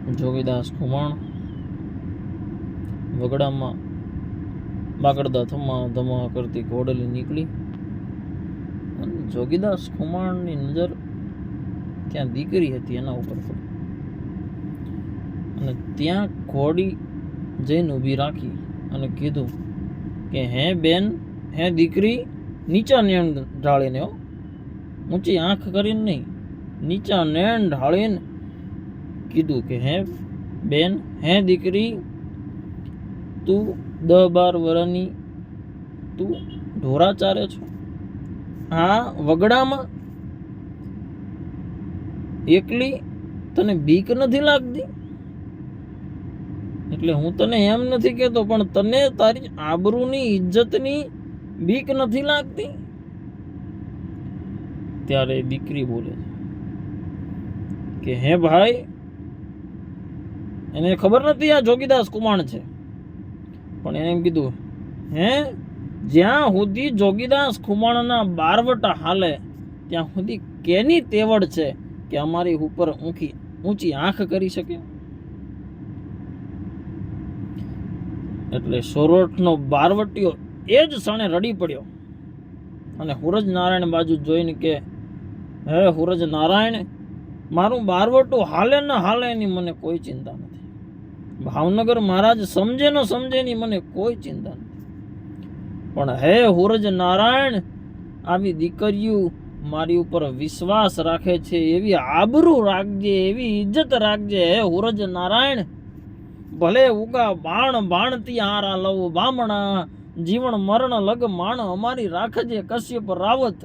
જોગીદાસ ખુમાણ વગડામાં બાગડદા થમા ધમા કરતી ઘોડલી નીકળી. અને જોગીદાસ ખુમાણની નજર ત્યાં દીકરી હતી એના ઉપર પડી. અને ત્યાં ઘોડી જઈને ઊભી રાખી અને કીધું કે હે બેન, હે દીકરી, નીચા નેણ ઢાળીને, હો, ઊંચી આંખ કરીને નહીં, નીચા નેણ ઢાળીને કીધું કે હે બેન, હે દીકરી, તું 10-12 વર્ષની તું ઢોરા ચારે છો આ વગડામાં એકલી, તને બીક નથી લાગતી? એટલે હું તને એમ નથી કહેતો, પણ તને તારી આબરૂની ઇજ્જતની બીક નથી લાગતી? ત્યારે દીકરી બોલે કે હે ભાઈ, એને ખબર નથી આ જોગીદાસ કુમાણ છે, પણ એને એમ કીધું, હે જ્યાં સુધી જોગીદાસ ખુમાણના બારવટા હાલે ત્યાં સુધી કેની તેવડ છે કે અમારી ઉપર ઊંચી આંખ કરી શકે? એટલે સોરઠનો બારવટીયો એ જ ક્ષણે રડી પડ્યો અને હુરજ નારાયણ બાજુ જોઈને કે હે હુરજ નારાયણ, મારું બારવટું હાલે ન હાલે એની મને કોઈ ચિંતા નથી. ભાવનગર મહારાજ સમજે ન સમજે એની મને કોઈ ચિંતા નથી. પણ હે હુરજ નારાયણ, આવી દીકરીઓ મારી ઉપર વિશ્વાસ રાખે છે, એવી આબરૂ રાખજે, એવી ઇજ્જત રાખજે. હે હુરજ નારાયણ, ભલે ઉગા બાણ બાણતી હારા લવ બામણા, જીવન મરણ લગ માણ અમારી રાખજે કશ્યપ રાવત.